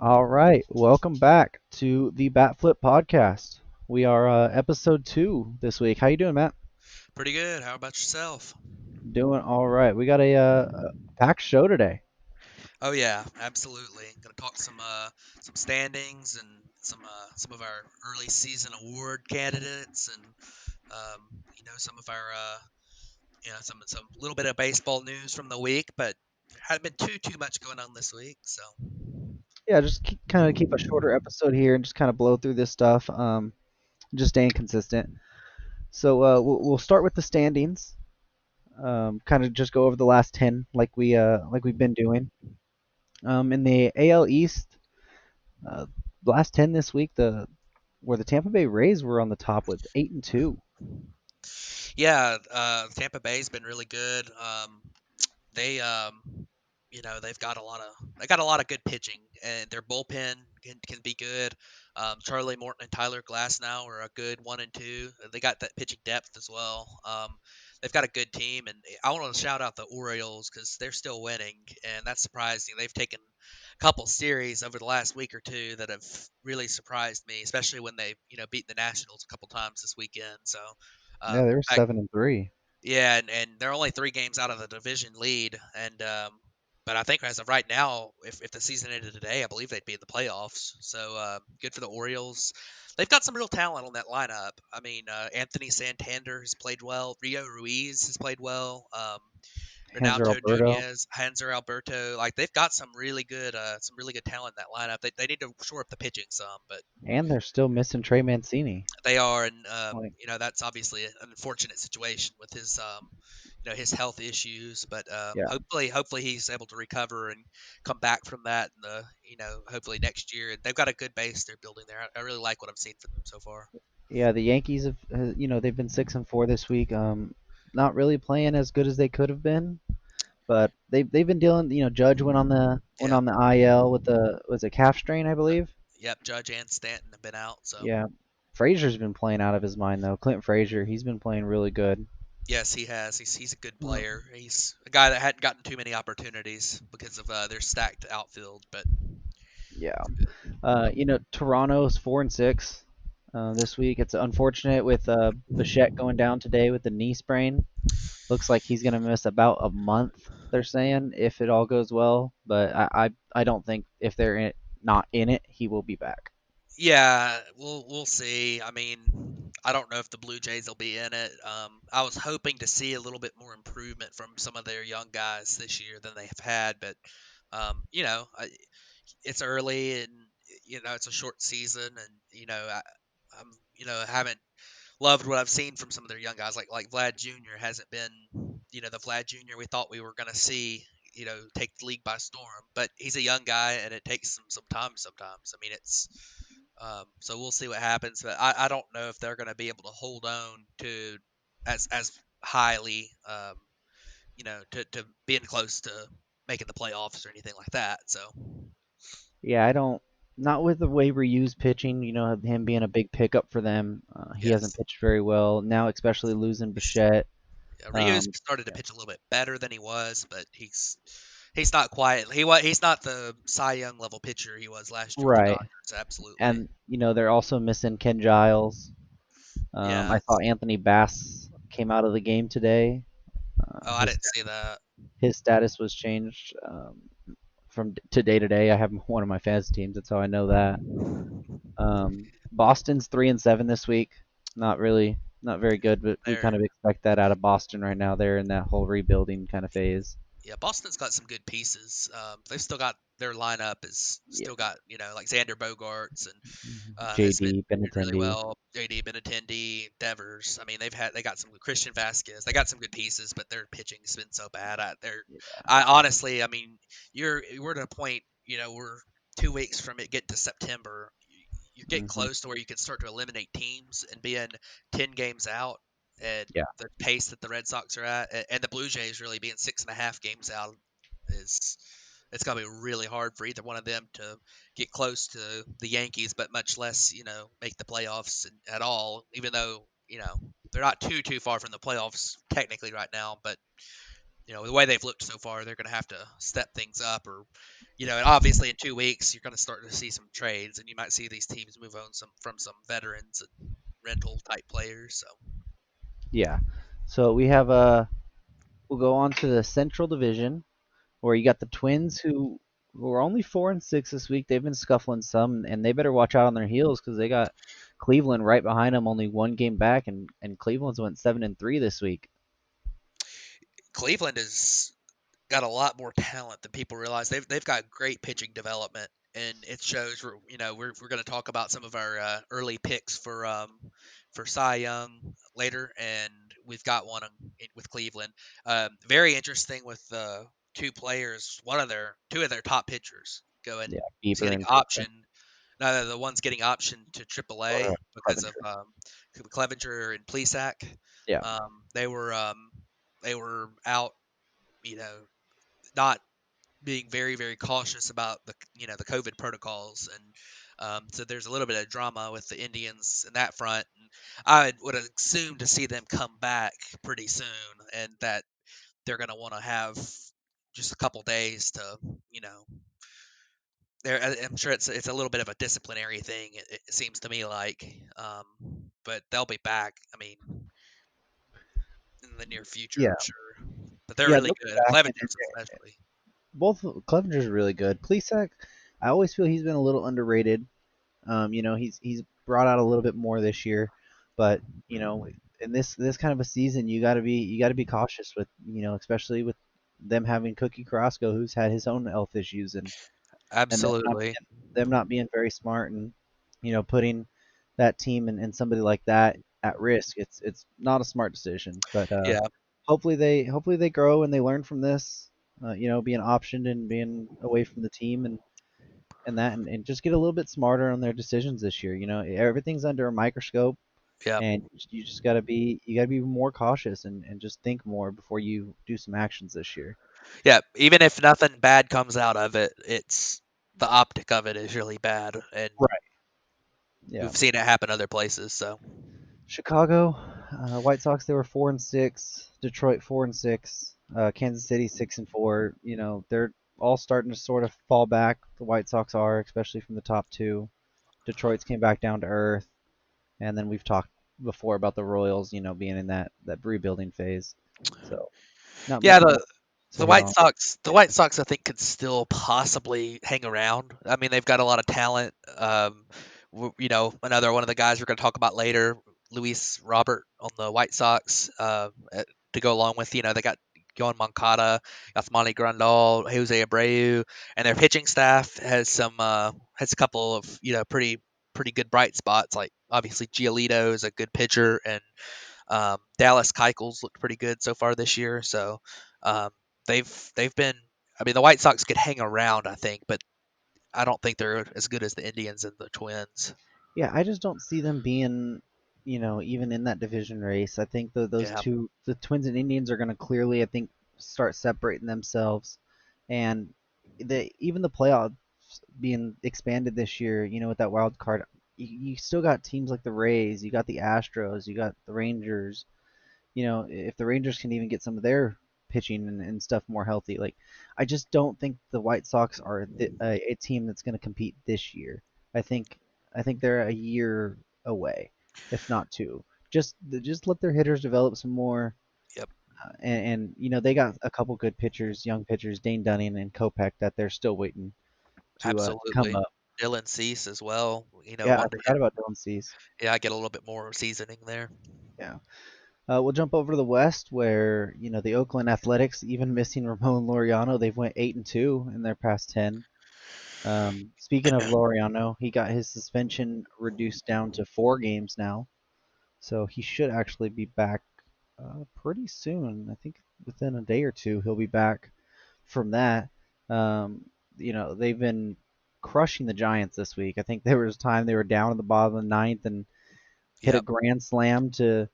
All right, welcome back to the Bat Flip podcast. We are episode 2 this week. How you doing, Matt? Pretty good. How about yourself? Doing all right. We got a packed show today. Oh yeah, absolutely. Gonna talk some standings and some of our early season award candidates and some of our some little bit of baseball news from the week, but there hadn't been too much going on this week, so Yeah, just kind of keep a shorter episode here and just kind of blow through this stuff. Just staying consistent. So we'll start with the standings. Kind of just go over the last 10 like we've been doing. In the AL East, uh, last 10 this week, the where the Tampa Bay Rays were on the top with 8-2. yeah, Tampa Bay's been really good. They they got a lot of good pitching, and their bullpen can be good. Charlie Morton and Tyler Glass now are a good 1 and 2. They got that pitching depth as well. They've got a good team, and I want to shout out the Orioles because they're still winning, and that's surprising. They've taken a couple series over the last week or two that have really surprised me, especially when they beat the Nationals a couple times this weekend. So Yeah, they were I 7-3. yeah, and they're only 3 games out of the division lead, and but I think as of right now, if the season ended today, I believe they'd be in the playoffs. So good for the Orioles. They've got some real talent on that lineup. I mean, Anthony Santander has played well. Rio Ruiz has played well. Hanser Ronaldo Alberto. Nunez, Hanser Alberto, like they've got some really good talent in that lineup. They need to shore up the pitching some, but And they're still missing Trey Mancini. they are, and Like, that's obviously an unfortunate situation with his his health issues. But yeah, hopefully he's able to recover and come back from that. In the hopefully next year. And they've got a good base they're building there. I really like what I've seen from them so far. yeah. The Yankees have, they've been 6-4 this week. Not really playing as good as they could have been, but they've been dealing. Judge went Yeah, on the IL with the was a calf strain, I believe. yep. Judge and Stanton have been out, so Yeah, Frazier's been playing out of his mind though. Clint Frazier, he's been playing really good. yes, he has. He's a good Uh, player. He's a guy that hadn't gotten too many opportunities because of their stacked outfield, but yeah, it's good. Toronto's 4-6 this week. It's unfortunate with Bichette going down today with the knee sprain. Looks like he's going to miss about a month, they're saying, if it all goes well. But I don't think if they're not in it, he will be back. Yeah, we'll see. I mean, I don't know if the Blue Jays will be in it. I was hoping to see a little bit more improvement from some of their young guys this year than they have had, but it's early and it's a short season, and I'm haven't loved what I've seen from some of their young guys, like Vlad Jr. hasn't been the Vlad Jr. we thought we were going to see. Take the league by storm, but he's a young guy, and it takes some time sometimes. I mean, it's so we'll see what happens, but I don't know if they're going to be able to hold on to as highly, to being close to making the playoffs or anything like that. So Yeah, I don't. Not with the way we use pitching, him being a big pickup for them. He hasn't yes, pitched very well now, especially losing Bichette. yeah, Rio's Um, started to pitch a little bit better than he was, but he's not quite he's not the Cy Young level pitcher he was last year with the right, Dodgers. Absolutely, and they're also missing Ken Giles. yeah. I saw Anthony Bass came out of the game today. Oh, I His didn't see that. his status was changed from to day to day. I have one of my fantasy teams. That's how I know that. Boston's 3-7 this week. Not very good, but we kind There, of expect that out of Boston right now. They're in that whole rebuilding kind of phase. yeah, Boston's got some good pieces. They've still got their lineup is Yeah, still got like Xander Bogarts and has been JD doing really Benintendi. well. JD Benintendi, Devers. I mean, they got some Christian Vasquez. They got some good pieces, but their pitching's been so bad. I honestly, I mean, we're at a point. We're 2 weeks from it getting to September. You're getting Hmm. close to where you can start to eliminate teams and being 10 games out. And Yeah, the pace that the Red Sox are at, and the Blue Jays really being 6.5 games out is it's gonna be really hard for either one of them to get close to the Yankees, but much less make the playoffs at all. Even though they're not too far from the playoffs technically right now, but the way they've looked so far, they're going to have to step things up, or and obviously in 2 weeks you're going to start to see some trades, and you might see these teams move on some veterans and rental type players. So Yeah. So we have we'll go on to the Central Division where you got the Twins who are only 4-6 this week. They've been scuffling some, and they better watch out on their heels because they got Cleveland right behind them, only one game back, and Cleveland's went 7-3 this week. Cleveland has got a lot more talent than people realize. They've got great pitching development, and it shows. We're going to talk about some of our early picks for Cy Young later, and we've got one with Cleveland. Very interesting with two players. Two of their top pitchers going Yeah, is Bieber getting and option. No, the one's getting option to AAA because of Clevenger. Clevenger and Plesac. Yeah, Um, they were um, they were out, you know, not being very very cautious about the COVID protocols, and so there's a little bit of drama with the Indians in that front. And I would assume to see them come back pretty soon, and that they're going to want to have just a couple days to you know. I'm sure it's a little bit of a disciplinary thing. It seems to me like, but they'll be back. I mean, in the near future, yeah, I'm sure. But they're yeah. really They'll be good. back, Clevenger's especially. both Clevenger's really good. Plesac, I always feel he's been a little underrated. He's brought out a little bit more this year, but in this kind of a season, you got to be cautious with especially with them having Cookie Carrasco, who's had his own health issues, and Absolutely. them not being very smart, and putting that team and somebody like that at risk. It's not a smart decision, but Yeah. hopefully they grow and they learn from this. Being optioned and being away from the team and just get a little bit smarter on their decisions this year. Everything's under a microscope, Yeah. and you just gotta be more cautious and just think more before you do some actions this year. Yeah. Even if nothing bad comes out of it, it's the optic of it is really bad, and Right. Yeah. we've seen it happen other places. So Chicago, White Sox, they were 4-6. Detroit 4-6. Kansas City 6-4. They're all starting to sort of fall back. The White Sox are, especially from the top two. Detroit's came back down to earth, and then we've talked before about the Royals, being in that rebuilding phase. So not yeah, much more the to hit White on. Sox, the White Sox, I think could still possibly hang around. I mean, they've got a lot of talent. Another one of the guys we're going to talk about later, Luis Robert on the White Sox, to go along with they got Yohan Moncada, Yasmani Grandal, Jose Abreu, and their pitching staff has a couple of pretty good bright spots. Like obviously Giolito is a good pitcher, and Dallas Keuchel's looked pretty good so far this year. So um, they've been. I mean, the White Sox could hang around, I think, but I don't think they're as good as the Indians and the Twins. Yeah, I just don't see them being, even in that division race. I think those Yeah, two, the Twins and Indians, are going to clearly, I think, start separating themselves, and even the playoffs being expanded this year, with that wild card, you still got teams like the Rays, you got the Astros, you got the Rangers. If the Rangers can even get some of their pitching and stuff more healthy, like I just don't think the White Sox are a team that's going to compete this year. I think I think they're a year away, if not two. Just let their hitters develop some more, yep, and they got a couple good pitchers, young pitchers, Dane Dunning and Kopech, that they're still waiting to come absolutely. up. Dylan Cease as well. Yeah, I Wanted forgot him. about Dylan Cease. Yeah, get a little bit more seasoning there. Yeah. We'll jump over to the West, where the Oakland Athletics, even missing Ramon Laureano, they've went 8-2 in their past 10. Speaking of Laureano, he got his suspension reduced down to 4 games now, so he should actually be back pretty soon. I think within a day or two he'll be back from that. Um, they've been crushing the Giants this week. I think there was a time they were down in the bottom of the ninth and hit a Yep. grand slam to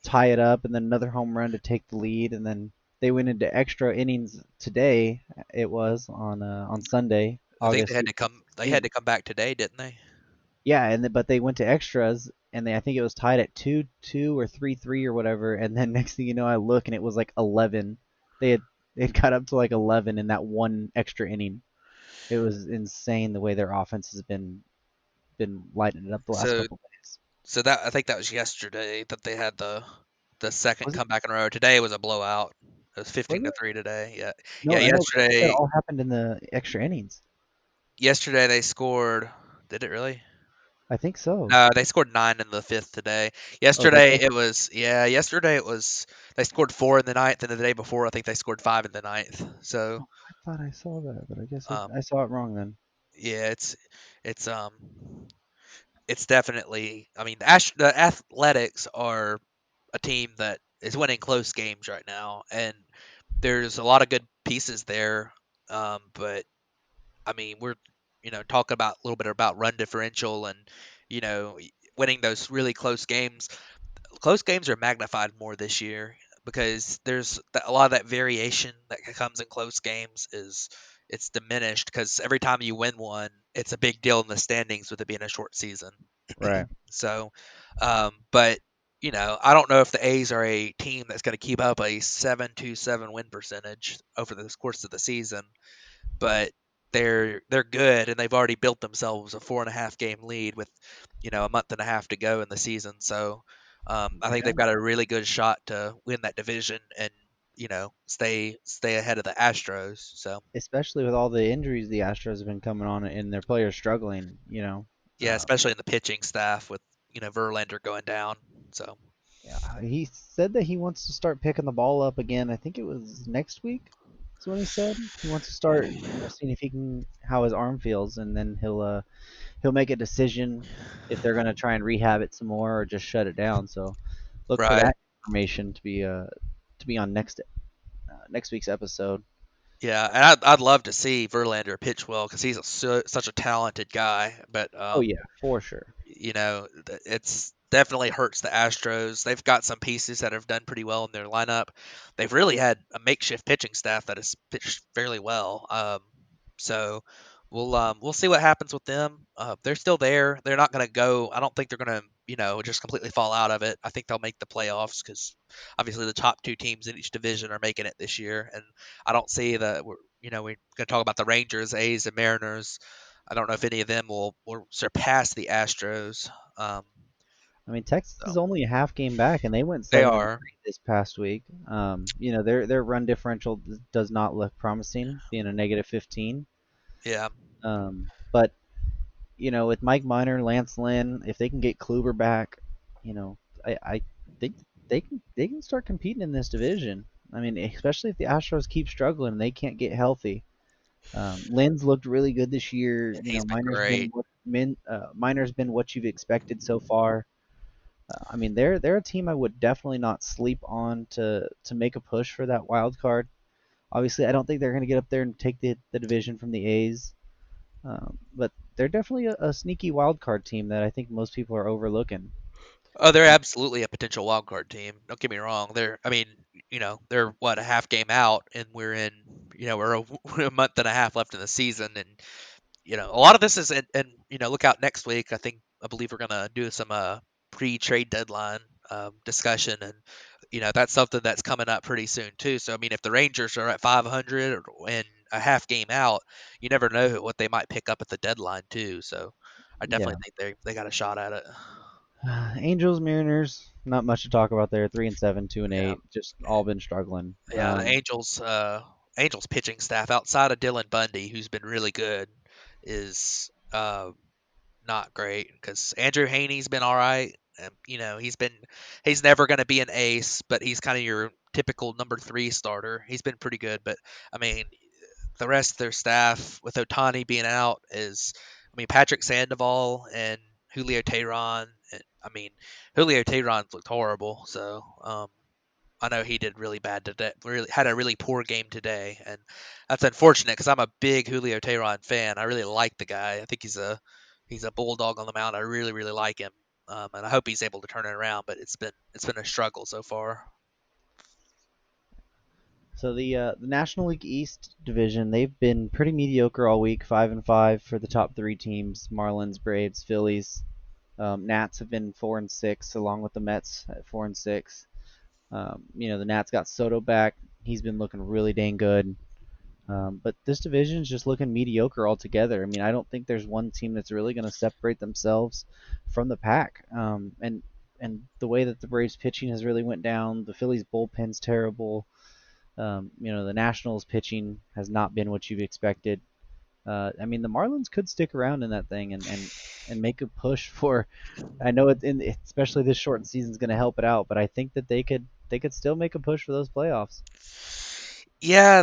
tie it up, and then another home run to take the lead, and then they went into extra innings today. It was on Sunday, I think they August had to come. They had 16th. to come back today, didn't they? Yeah, but they went to extras, and I think it was tied at 2-2 or 3-3 or whatever. And then next thing you know, I look and it was like 11. They had it got up to like 11 in that one extra inning. It was insane the way their offense has been lighting it up the last So couple of days. so that I think that was yesterday that they had the second Was it? comeback in a row. Today was a blowout. It was Was 15 to it? 3 today. Yeah. No, Yeah, I know, but I think that yesterday all happened in the extra innings. yesterday they scored. Did it really? I think so. No, they scored 9 in the 5th today. Oh, did Yesterday they? it was yeah, yesterday it was they scored 4 in the ninth, and the day before I think they scored 5 in the ninth. So, Oh, I thought I saw that, but I guess um I saw it wrong then. yeah, it's it's definitely I mean, the Athletics are a team that is winning close games right now, and there's a lot of good pieces there. But I mean, we're talking about a little bit about run differential and you know winning those really close games. Close games are magnified more this year because there's a lot of that variation that comes in close games is it's diminished because every time you win one, it's a big deal in the standings with it being a short season. Right. So, but I don't know if the A's are a team that's going to keep up a 7-7 win percentage over the course of the season, but they're good and they've already built themselves a 4.5 game lead with a month and a half to go in the season. So I think they've Yeah. got a really good shot to win that division and stay ahead of the Astros. So Especially with all the injuries the Astros have been coming on and their players struggling. yeah, especially in the pitching staff with Verlander going down. So Yeah, he said that he wants to start picking the ball up again. I think it was next week. That's when he said he wants to start, seeing if he can how his arm feels, and then he'll make a decision if they're gonna try and rehab it some more or just shut it down. So look for right. that information to be on next week's episode. Yeah, and I'd love to see Verlander pitch well because he's such a talented guy. But Oh yeah, for sure. it's definitely hurts the Astros. They've got some pieces that have done pretty well in their lineup. They've really had a makeshift pitching staff that has pitched fairly well. So we'll see what happens with them. They're still there. They're not going to go. I don't think they're going to just completely fall out of it. I think they'll make the playoffs because obviously the top two teams in each division are making it this year, and I don't see that we're going to talk about the Rangers, A's, and Mariners. I don't know if any of them will surpass the Astros. Um, I mean, Texas is so only a half game back, and they went they 7-3 are, this past week. Their run differential does not look promising, being a negative 15. yeah. But with Mike Minor, Lance Lynn, if they can get Kluber back, I think they can start competing in this division. I mean, especially if the Astros keep struggling and they can't get healthy. Lynn's looked really good this year. He's been Minor's been great. Minor's been what you've expected so far. I mean, they're a team I would definitely not sleep on to make a push for that wild card. Obviously, I don't think they're going to get up there and take the division from the A's, but they're definitely a sneaky wild card team that I think most people are overlooking. Oh, they're absolutely a potential wild card team. Don't get me wrong. I mean, they're what a half game out, and we're we're a month and a half left in the season, and a lot of this is, and look out next week. I believe we're gonna do some pre-trade deadline discussion, and that's something that's coming up pretty soon too. So I mean, if the Rangers are at 500 and a half game out, you never know what they might pick up at the deadline too. So I Yeah. definitely think they got a shot at it. Angels, Mariners, not much to talk about there. 3-7, two and Yeah, eight, just all been struggling. yeah. The Angels pitching staff outside of Dylan Bundy, who's been really good, is not great because Andrew Haney's been all right. He's never going to be an ace, but he's kind of your typical number three starter. He's been pretty good, but I mean, the rest of their staff with Otani being out I mean, Patrick Sandoval and Julio Teheran. I mean, Julio Teheran looked horrible, so I know he did really bad today. Really had a really poor game today, and that's unfortunate because I'm a big Julio Teheran fan. I really like the guy. I think he's a bulldog on the mound. I really really like him, and I hope he's able to turn it around. But it's been a struggle so far. So the National League East division, they've been pretty mediocre all week, 5-5 for the top three teams: Marlins, Braves, Phillies. Nats have been 4-6, along with the Mets at 4-6. The Nats got Soto back. He's been looking really dang good. But this division is just looking mediocre altogether. I mean, I don't think there's one team that's really going to separate themselves from the pack. And the way that the Braves pitching has really went down, the Phillies bullpen's terrible. The Nationals pitching has not been what you've expected. I mean, the Marlins could stick around in that thing and make a push for. I know especially this shortened season is going to help it out, but I think that they could still make a push for those playoffs. Yeah,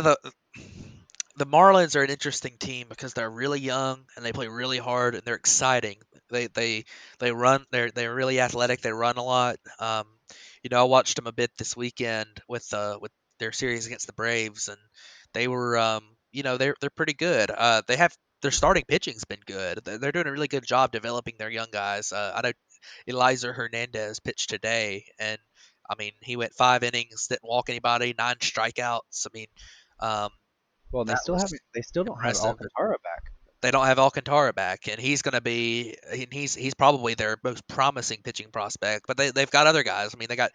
the Marlins are an interesting team because they're really young and they play really hard and they're exciting. They run. They're really athletic. They run a lot. I watched them a bit this weekend with their series against the Braves, and they were they're pretty good. They have their starting pitching's been good. They're doing a really good job developing their young guys. I know Eliza Hernandez pitched today, and I mean he went 5 innings, didn't walk anybody, 9 strikeouts. I mean. Um, Well, and they that still was haven't. They still don't have impressive. Alcantara back. They don't have Alcantara back, and he's going to be he's probably their most promising pitching prospect. But they've got other guys. I mean, they got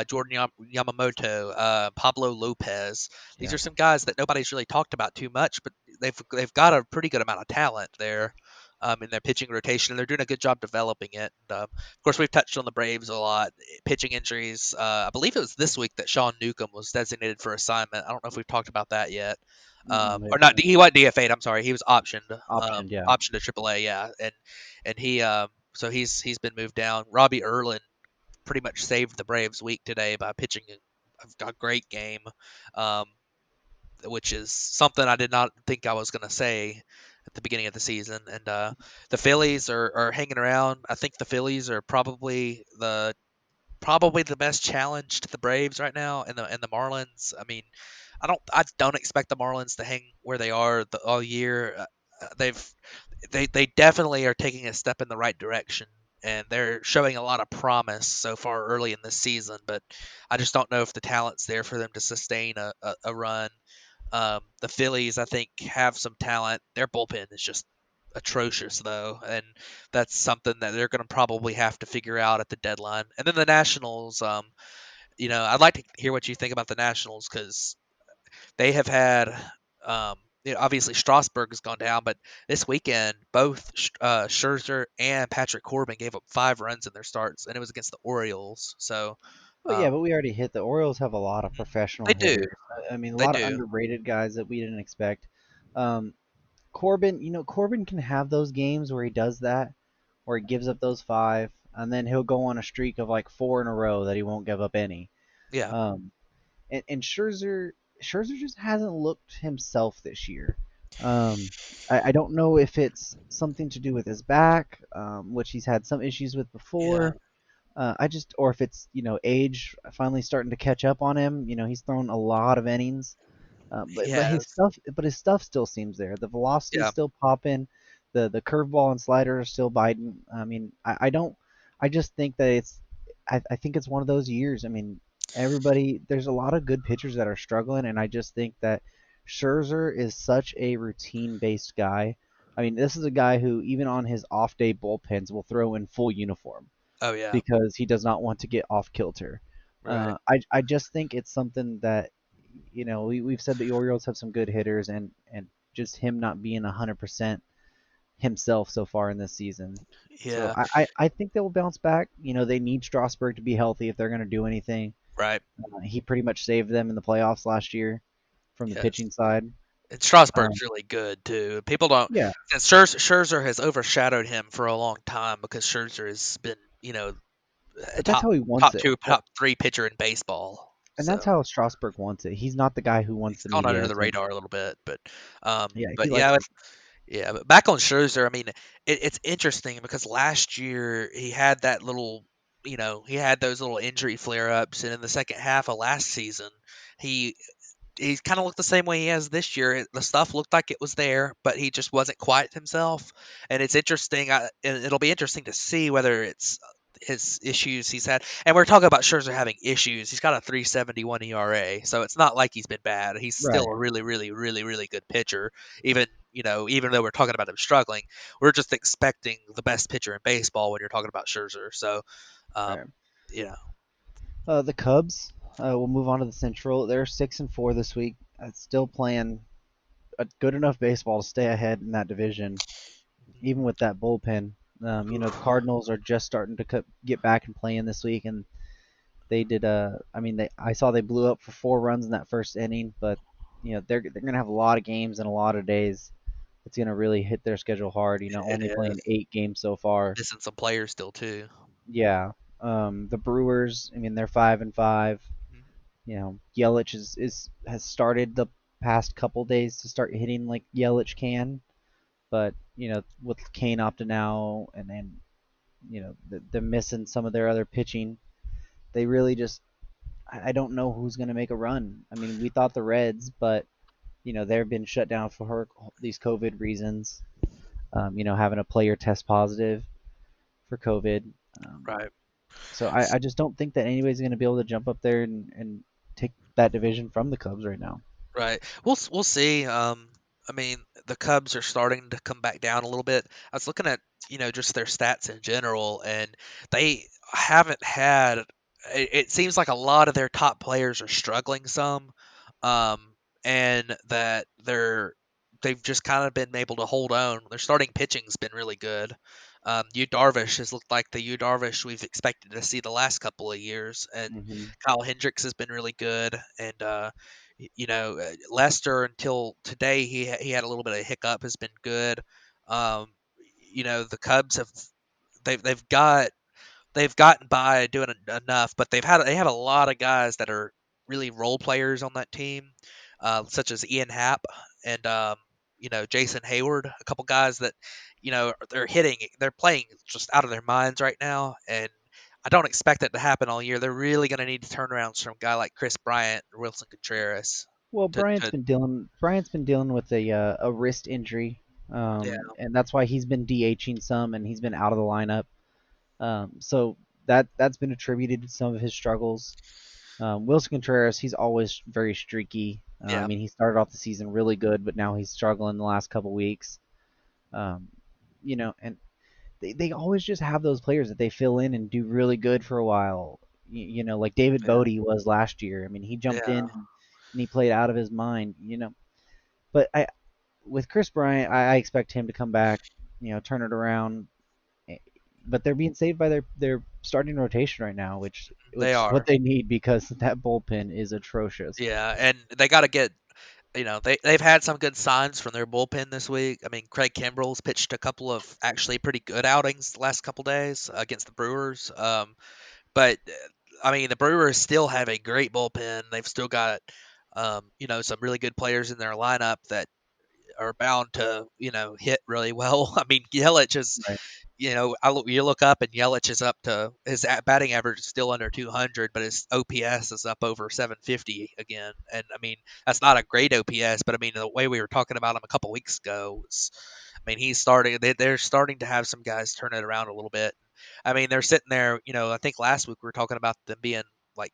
Jordan Yamamoto, Pablo Lopez. These Yeah. are some guys that nobody's really talked about too much, but they've got a pretty good amount of talent there. In their pitching rotation, and they're doing a good job developing it. And, of course, we've touched on the Braves a lot. Pitching injuries. I believe it was this week that Sean Newcomb was designated for assignment. I don't know if we've talked about that yet. We Or not. haven't. He wasn't DFA'd. I'm sorry. He was optioned. Optioned, yeah. Optioned to AAA. Yeah, and he so he's been moved down. Robbie Erlin pretty much saved the Braves week today by pitching a great game, um, which is something I did not think I was going to say at the beginning of the season. And the Phillies are hanging around. I think the Phillies are probably the best challenge to the Braves right now, and the Marlins. I mean, I don't expect the Marlins to hang where they are all year. They've they definitely are taking a step in the right direction, and they're showing a lot of promise so far early in this season. But I just don't know if the talent's there for them to sustain a run. The Phillies, I think, have some talent. Their bullpen is just atrocious, though, and that's something that they're going to probably have to figure out at the deadline. And then the Nationals, I'd like to hear what you think about the Nationals because they have had, obviously Strasburg has gone down, but this weekend both Scherzer and Patrick Corbin gave up 5 runs in their starts, and it was against the Orioles. So Well, um, yeah, but we already hit the Orioles have a lot of professional they do, hitters. I mean, a they lot of do, underrated guys that we didn't expect. Um, Corbin can have those games where he does that, where he gives up those five, and then he'll go on a streak of like four in a row that he won't give up any. yeah, Um, and Scherzer just hasn't looked himself this year. Um, I don't know if it's something to do with his back, which he's had some issues with yeah, before. Or if it's age finally starting to catch up on him. He's thrown a lot of innings, but yeah, his stuff still seems there. The velocity's yeah, still popping. The curveball and slider are still biting. I mean, I don't. I just think that I think it's one of those years. I mean, there's a lot of good pitchers that are struggling, and I just think that Scherzer is such a routine-based guy. I mean, this is a guy who even on his off-day bullpens will throw in full uniform oh yeah, because he does not want to get off kilter. right, I just think it's something that we've said the Orioles have some good hitters, and just him not being 100% himself so far in this season. So yeah, I think they will bounce back. They need Strasburg to be healthy if they're going to do anything. right, He pretty much saved them in the playoffs last year from the yes. pitching side. And Um, Strasburg's really good too. People don't. yeah, And Scherzer has overshadowed him for a long time because Scherzer has been, a but that's top how he wants top it. two, top three pitcher in baseball. And that's So how Strasburg wants it. He's not the guy who wants he's the gone media under the attention. radar a little bit, but Yeah, he but likes yeah, it. yeah. But back on Scherzer, I mean, it's interesting because last year he had that little, he had those little injury flare ups, and in the second half of last season, he he kind of looked the same way he has this year. The stuff looked like it was there, but he just wasn't quite himself. And it's interesting. And it'll be interesting to see whether it's his issues he's had. And we're talking about Scherzer having issues. He's got a 3.71 ERA, so it's not like he's been bad. He's still Right. a really, really, really, really good pitcher. Even even though we're talking about him struggling, we're just expecting the best pitcher in baseball when you're talking about Scherzer. So, um, Right. you know, The Cubs. We'll move on to the Central. They're 6-4 this week. Still playing a good enough baseball to stay ahead in that division, even with that bullpen. The Cardinals are just starting to get back and playing this week, and they did. I mean, I saw they blew up for 4 runs in that first inning, but they're gonna have a lot of games and a lot of days. It's gonna really hit their schedule hard. it Only playing is 8 games so far. missing some players still too. Yeah. The Brewers. I mean, they're 5-5. Yelich has started the past couple days to start hitting like Yelich can, but with Kane opting out and then they're missing some of their other pitching. They really just I don't know who's going to make a run. I mean, we thought the Reds, but they've been shut down for these COVID reasons. Having a player test positive for COVID. Um, Right. so I just don't think that anybody's going to be able to jump up there and take that division from the Cubs right now. Right. We'll see. I mean, the Cubs are starting to come back down a little bit. I was looking at, just their stats in general, and they haven't had. It seems like a lot of their top players are struggling some, um, and that they've just kind of been able to hold on. Their starting pitching's been really good. Yu Darvish has looked like the Yu Darvish we've expected to see the last couple of years, and Hmm. Kyle Hendricks has been really good, and Lester until today he had a little bit of hiccup has been good. Um, the Cubs have they've got they've gotten by doing enough, but they have a lot of guys that are really role players on that team, such as Ian Happ and Jason Hayward, a couple guys that they're playing just out of their minds right now, and I don't expect that to happen all year. They're really going to need to turn around from a guy like Chris Bryant or Wilson Contreras Well, to Bryant's been dealing with a wrist injury, yeah, and that's why he's been DHing some and he's been out of the lineup. So that's been attributed to some of his struggles. Wilson Contreras, he's always very streaky. I yeah, mean, he started off the season really good, but now he's struggling the last couple weeks. Um, and they always just have those players that they fill in and do really good for a while. Like David yeah, Bodie was last year. I mean, he jumped in yeah. and he played out of his mind. But with Chris Bryant, I expect him to come back, turn it around. eh, But they're being saved by their starting rotation right now, which They is what are. they need because that bullpen is atrocious. Yeah, and they got to get they've had some good signs from their bullpen this week. I mean, Craig Kimbrell's pitched a couple of actually pretty good outings the last couple days against the Brewers. But I mean, the Brewers still have a great bullpen. They've still got some really good players in their lineup that are bound to hit really well. I mean, Yelich is Right. you look up and Yelich is up to his batting average is still under 200, but his OPS is up over 750 again. And I mean, that's not a great OPS, but I mean, the way we were talking about him a couple weeks ago was, I mean, he's starting. They're starting to have some guys turn it around a little bit. I mean, they're sitting there. I think last week we were talking about them being like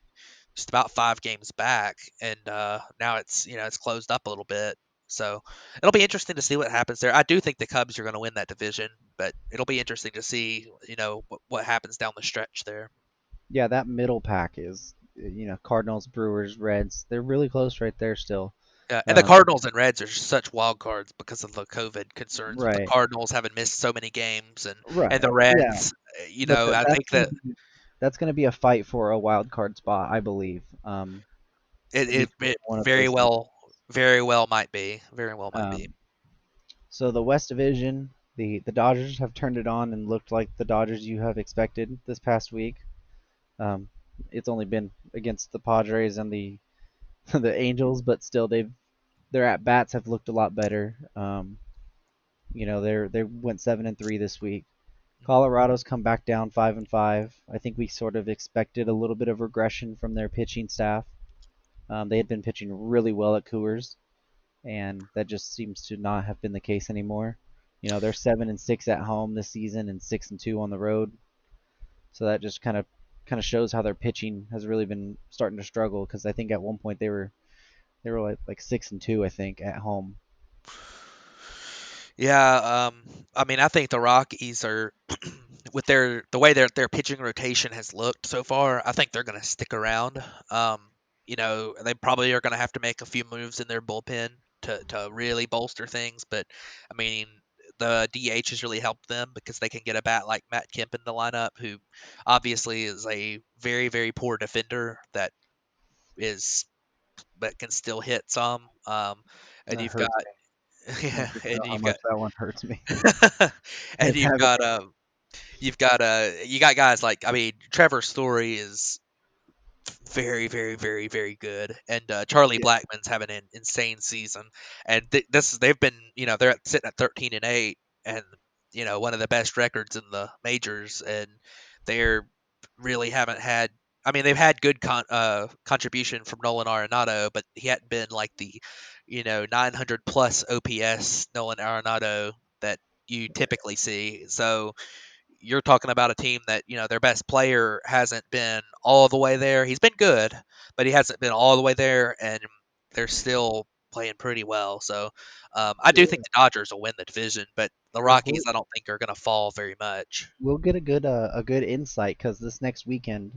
just about 5 games back, and now it's closed up a little bit. So it'll be interesting to see what happens there. I do think the Cubs are going to win that division, but it'll be interesting to see what happens down the stretch there. Yeah, that middle pack is, Cardinals, Brewers, Reds. They're really close right there still. And the Cardinals and Reds are such wild cards because of the COVID concerns with the Right. Cardinals having missed so many games, and Right. the Yeah. Reds. But I that's think gonna that be a fight for a wild card spot, I believe. it Between one of those teams. very well might be, very well might be. Um, so the West Division, the Dodgers have turned it on and looked like the Dodgers you have expected this past week. Um, it's only been against the Padres and the the Angels, but still their at bats have looked a lot better. They went 7-3 this week. Colorado's come back down 5-5. I think we sort of expected a little bit of regression from their pitching staff. They had been pitching really well at Coors, and that just seems to not have been the case anymore. They're 7-6 at home this season and 6-2 on the road. So that just kind of shows how their pitching has really been starting to struggle because I think at one point they were like 6-2 I think at home. Yeah, I mean, I think the Rockies are with the way their pitching rotation has looked so far. I think they're going to stick around. Um, they probably are going to have to make a few moves in their bullpen to really bolster things. But I mean, the DH has really helped them because they can get a bat like Matt Kemp in the lineup, who obviously is a very very poor defender is that can still hit some. And That you've got hurts me. yeah, Don't you and know how you've much got that one hurts me. and It's having you got guys like I mean Trevor Story is very very very very good, and Charlie yeah, Blackman's having an insane season, and they've been they're sitting at 13-8, and one of the best records in the majors, and they're really haven't had. I mean, they've had good contribution from Nolan Arenado, but he hadn't been like the 900 plus OPS Nolan Arenado that you typically see. So you're talking about a team that their best player hasn't been all the way there. He's been good, but he hasn't been all the way there, and they're still playing pretty well. So I do think yeah. the Dodgers will win the division, but the Well, Rockies I don't think are going to fall very much. we'll get a good insight because this next weekend,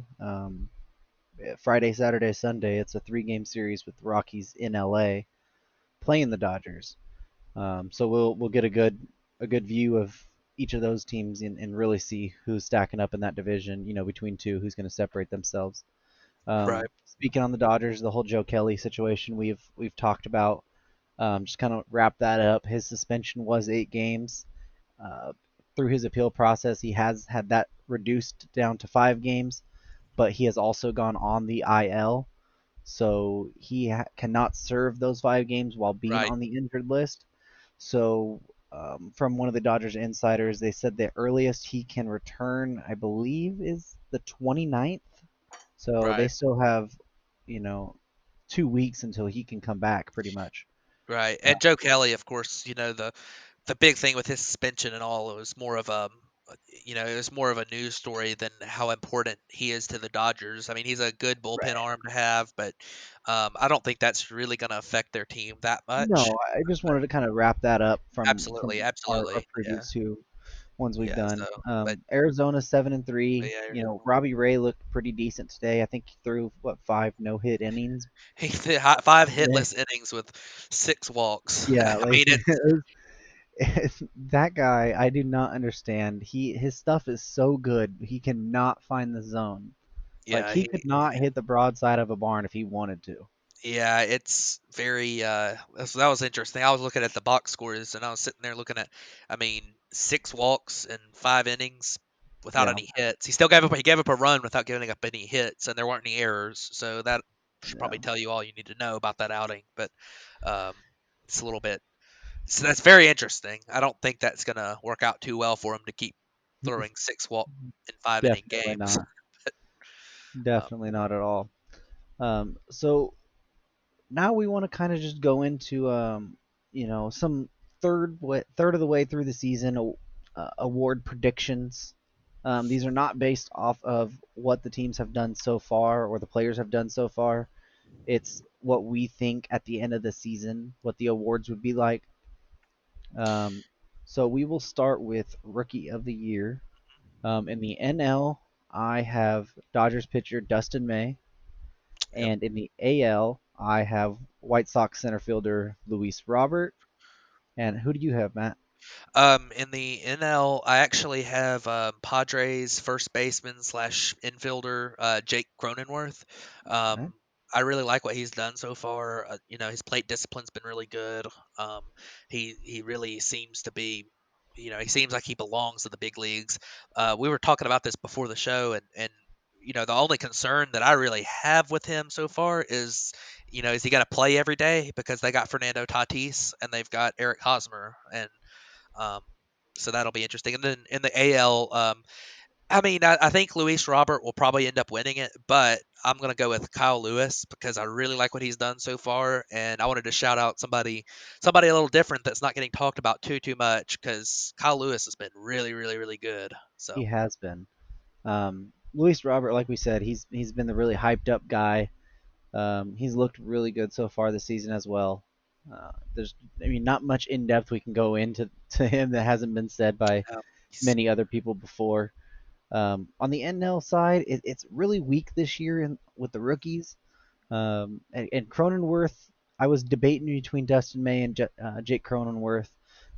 Friday, Saturday, Sunday, it's a 3-game series with the Rockies in LA playing the Dodgers. So we'll get a good view of each of those teams and really see who's stacking up in that division. Between two, who's going to separate themselves. Right, Speaking on the Dodgers, the whole Joe Kelly situation we've talked about. Just kind of wrap that up. His suspension was 8 games. Uh, Through his appeal process, he has had that reduced down to 5 games, but he has also gone on the IL, so he cannot serve those 5 games while being right, on the injured list. So, from one of the Dodgers insiders, they said the earliest he can return, I believe, is the 29th. So they right, still have, you know, 2 weeks until he can come back, pretty much. right. Uh, And Joe Kelly, of course, the big thing with his suspension and all, it was more of a it was more of a news story than how important he is to the Dodgers. I mean, he's a good bullpen right. arm to have, but I don't think that's really going to affect their team that much. No, I just wanted to kind of wrap that up from Absolutely, our absolutely, yeah, previous two ones we've yeah. done. So, but, Arizona seven and but three. yeah, Robbie Ray looked pretty decent today. I think he threw what 5 no-hit innings he threw 5 today. hitless innings with 6 walks. Yeah, I like mean, that guy. I do not understand. His stuff is so good. He cannot find the zone. Like yeah, he could not hit the broadside of a barn if he wanted to. yeah, it's very so that was interesting. I was looking at the box scores and I was sitting there looking at I mean, 6 walks and 5 innings without Yeah, any hits. He gave up a run without giving up any hits and there weren't any errors. So that should yeah. probably tell you all you need to know about that outing, but um it's a little bit so that's very interesting. I don't think that's going to work out too well for him to keep throwing 6 walk in 5 inning Definitely games. not. Um, Definitely not at all. So now we want to kind of just go into some third of the way through the season award predictions. These are not based off of what the teams have done so far or the players have done so far. It's what we think at the end of the season, what the awards would be like. Um, so we will start with Rookie of the Year. In the NL, I have Dodgers pitcher Dustin May. yep. And in the AL, I have White Sox center fielder Luis Robert. And who do you have, Matt? In the NL, I actually have Padres first baseman slash infielder Jake Cronenworth. Um, Okay. I really like what he's done so far. His plate discipline's been really good. Um, he really seems to be, he seems like he belongs to the big leagues. We were talking about this before the show, and the only concern that I really have with him so far is, is he going to play every day because they got Fernando Tatis and they've got Eric Hosmer and um, so that'll be interesting. And then in the AL, I mean, I think Luis Robert will probably end up winning it, but I'm gonna go with Kyle Lewis because I really like what he's done so far, and I wanted to shout out somebody a little different that's not getting talked about too much because Kyle Lewis has been really, really, really good. So He has been. Luis Robert, like we said, he's been the really hyped up guy. He's looked really good so far this season as well. There's, I mean, not much in depth we can go into to him that hasn't been said by Yeah. He's- many other people before. On the NL side, it's really weak this year with the rookies. And Cronenworth, I was debating between Dustin May and Jake Cronenworth.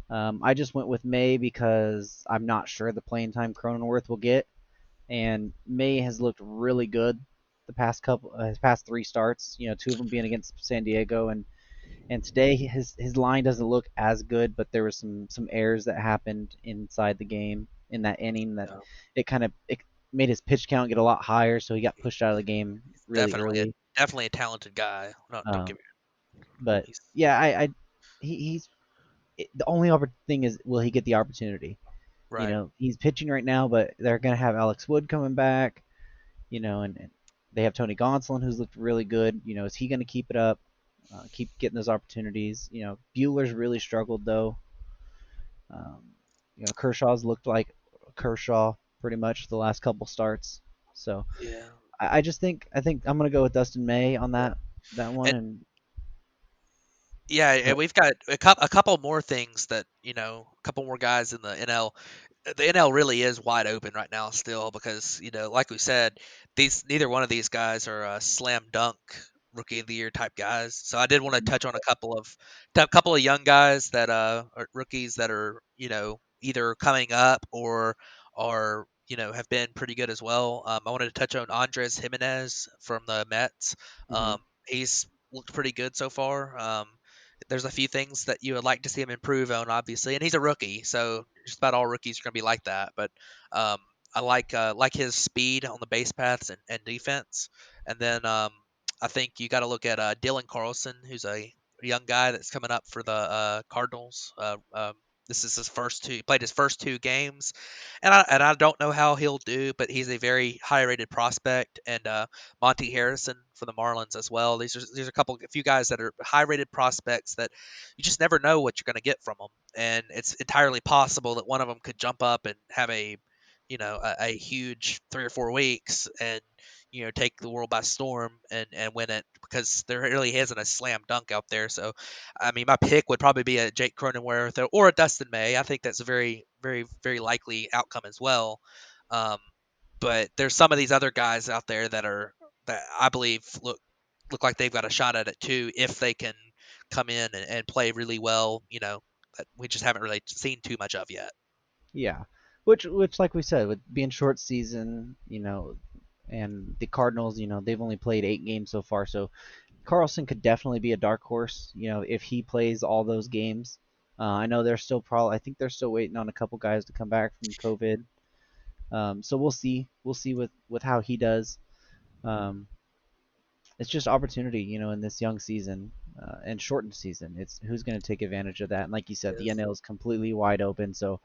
I just went with May because I'm not sure the playing time Cronenworth will get, and May has looked really good the his past three starts. You know, two of them being against San Diego, and today his line doesn't look as good, but there was some errors that happened inside the game in that inning that yeah. it made his pitch count get a lot higher, so he got pushed out of the game really Definitely a early. definitely a talented guy. No, don't get Um, me wrong. but yeah, he's the only thing is, will he get the opportunity? You Right. know, he's pitching right now, but they're gonna have Alex Wood coming back. You know, and they have Tony Gonsolin who's looked really good. You know, is he gonna keep it up? Keep getting those opportunities. You know, Bueller's really struggled though. Um, you know, Kershaw's looked like Kershaw pretty much the last couple starts. So Yeah. I think I'm gonna go with Dustin May on Yeah. that one. And And yeah, and go, we've got a couple more things that, a couple more guys in the NL. The NL really is wide open right now still because, like we said, these neither one of these guys are slam dunk rookie of the year type guys. So I did want to touch on a couple of young guys that are rookies that are, either coming up or are, have been pretty good as well. I wanted to touch on Andres Jimenez from the Mets. mm-hmm. He's looked pretty good so far. There's a few things that you would like to see him improve on, obviously, and he's a rookie, so just about all rookies are going to be like that. But um, I like his speed on the base paths and defense. And then I think you got to look at Dylan Carlson, who's a young guy that's coming up for the Cardinals. This is his first two. He played his first two games, and I don't know how he'll do, but he's a very high rated prospect. And Monty Harrison for the Marlins as well. These are a few guys that are high rated prospects that you just never know what you're going to get from them, and it's entirely possible that one of them could jump up and have a huge 3 or 4 weeks and take the world by storm and win it because there really isn't a slam dunk out there. So I mean, my pick would probably be a Jake Cronenworth or a Dustin May. I think that's a very, very, very likely outcome as well. Um, but there's some of these other guys out there that I believe look like they've got a shot at it too if they can come in and play really well. That we just haven't really seen too much of yet. Yeah, which like we said, with being short season, you know, and the Cardinals, you know, they've only played 8 games so far, so Carlson could definitely be a dark horse, you know, if he plays all those games. I know they're still probably, I think they're still waiting on a couple guys to come back from COVID. So we'll see with how he does. Um, it's just opportunity, you know, in this young season and shortened season. It's who's going to take advantage of that. And like you said, the Yes. NL is completely wide open, so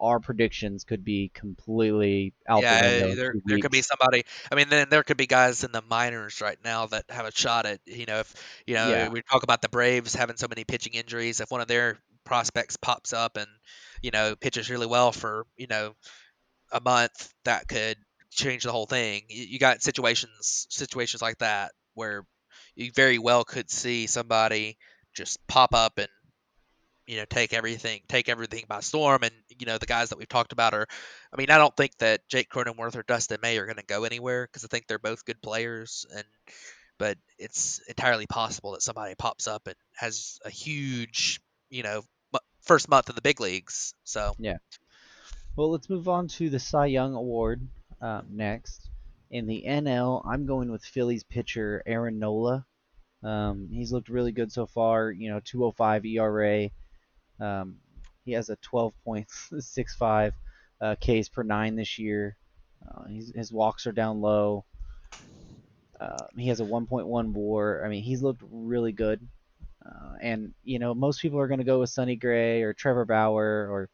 our predictions could be completely out the Yeah, window in there 2 there could be weeks. somebody. I mean, then there could be guys in the minors right now that have a shot at, if Yeah, we talk about the Braves having so many pitching injuries, if one of their prospects pops up and pitches really well for a month, that could change the whole thing. You got situations like that where you very well could see somebody just pop up and take everything by storm. And the guys that we've talked about are, I mean, I don't think that Jake Cronenworth or Dustin May are going to go anywhere because I think they're both good players. But it's entirely possible that somebody pops up and has a huge, first month in the big leagues. So yeah. Well, let's move on to the Cy Young Award next. In the NL, I'm going with Phillies pitcher Aaron Nola. He's looked really good so far. You know, 2.05 ERA. Um, he has a 12.65 Ks per nine this year. His walks are down low. He has a 1.1 WAR. I mean, he's looked really good. And you know, most people are going to go with Sonny Gray or Trevor Bauer or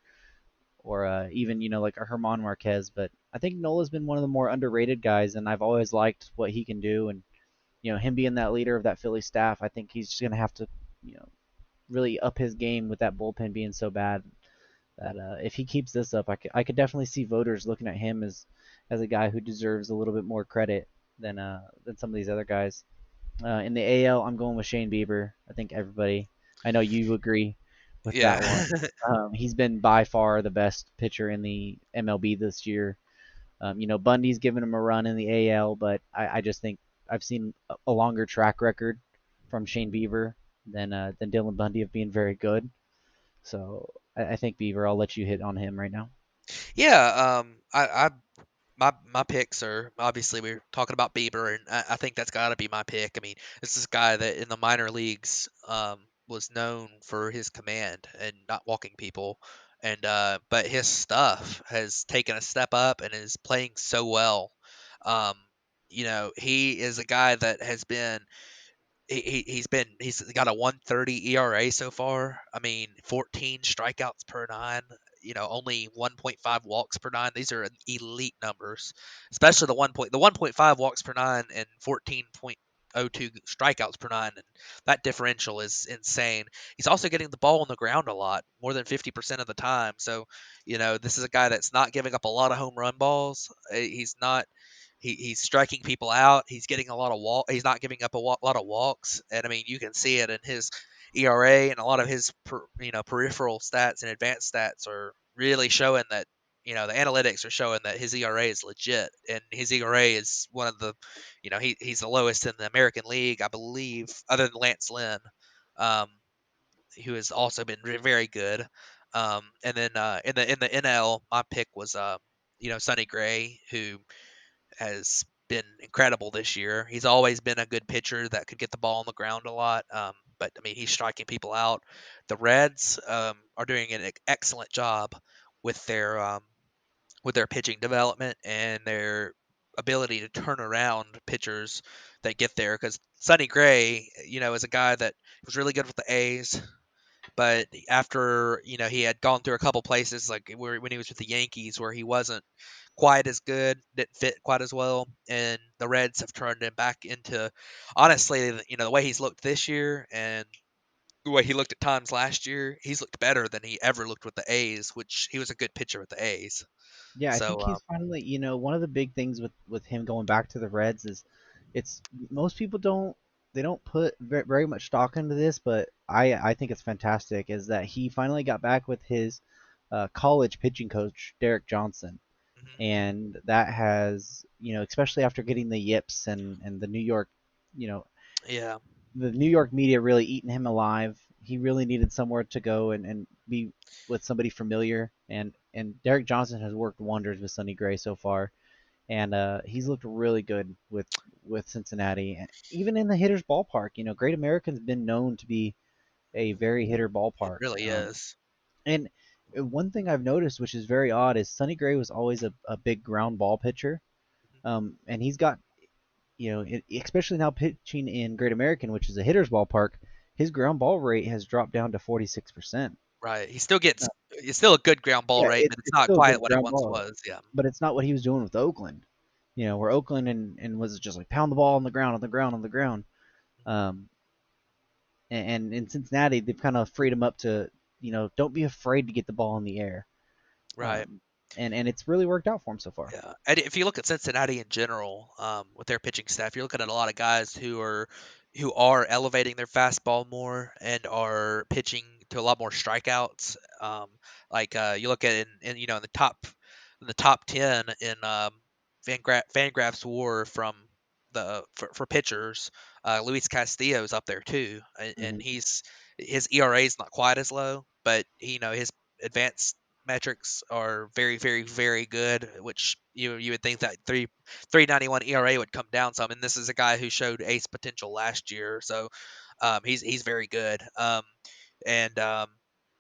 even like a Herman Marquez. But I think Nola's been one of the more underrated guys, and I've always liked what he can do. And him being that leader of that Philly staff, I think he's just going to have to you know really up his game with that bullpen being so bad. that if he keeps this up, I could definitely see voters looking at him as a guy who deserves a little bit more credit than some of these other guys. In the AL, I'm going with Shane Bieber. I think everybody, I know you agree with that Yeah. one. He's been by far the best pitcher in the MLB this year. Bundy's given him a run in the AL, but I just think I've seen a longer track record from Shane Bieber than Dylan Bundy of being very good. So I think Bieber. I'll let you hit on him right now. Yeah, I my picks are obviously we're talking about Bieber, and I think that's got to be my pick. I mean, this is a guy that in the minor leagues was known for his command and not walking people, and but his stuff has taken a step up and is playing so well. Um, he is a guy that has been he's got a 130 ERA so far. I mean, 14 strikeouts per nine. Only 1.5 walks per nine. These are elite numbers, especially the 1.5 walks per nine and 14.02 strikeouts per nine. And that differential is insane. He's also getting the ball on the ground a lot, more than 50% of the time. So, this is a guy that's not giving up a lot of home run balls. He's not he's striking people out. He's getting a lot of walk. He's not giving up lot of walks, and I mean you can see it in his ERA and a lot of his peripheral stats and advanced stats are really showing that the analytics are showing that his ERA is legit, and his ERA is one of the he's the lowest in the American League, I believe, other than Lance Lynn, um, who has also been very good. And then in the NL, my pick was Sonny Gray, who has been incredible this year. He's always been a good pitcher that could get the ball on the ground a lot. But I mean, he's striking people out. The Reds are doing an excellent job with their pitching development and their ability to turn around pitchers that get there. Because Sonny Gray, is a guy that was really good with the A's, but after he had gone through a couple places like when he was with the Yankees where he wasn't quite as good, didn't fit quite as well, and the Reds have turned him back into honestly the way he's looked this year and the way he looked at times last year, he's looked better than he ever looked with the A's, which he was a good pitcher with the A's. Yeah, I think So he's finally, one of the big things with him going back to the Reds is it's most people don't put very much stock into this, but I think it's fantastic is that he finally got back with his college pitching coach Derek Johnson, mhm, and that has, especially after getting the yips and the New York, you know, yeah, the New York media really eating him alive. He really needed somewhere to go and be with somebody familiar. And Derek Johnson has worked wonders with Sonny Gray so far, and he's looked really good with Cincinnati, even in the hitter's ballpark. Great American's been known to be a very hitter it ballpark. really is. And one thing I've noticed, which is very odd, is Sonny Gray was always a big ground ball pitcher, Mhm. and he's got especially now pitching in Great American, which is a hitter's ballpark, his ground ball rate has dropped down to 46%. Right. He still gets it's still a good ground ball Yeah, rate, it's but it's it's not still a quite good what it ground once ball, was. Yeah. but it's not what he was doing with Oakland. Where Oakland and was just like pound the ball on the ground, on the ground, on the ground. Um, and in Cincinnati, they've kind of freed him up to, don't be afraid to get the ball in the air. Right. And it's really worked out for him so far. Yeah, and if you look at Cincinnati in general, with their pitching staff, you're looking at a lot of guys who are elevating their fastball more and are pitching to a lot more strikeouts. Like you look at in the top 10 in Fangraphs WAR from for pitchers, Luis Castillo's up there too, and Hmm. his ERA is not quite as low, but his advanced metrics are very, very, very good, which you would think that 391 ERA would come down some. And this is a guy who showed ace potential last year, so he's very good. And and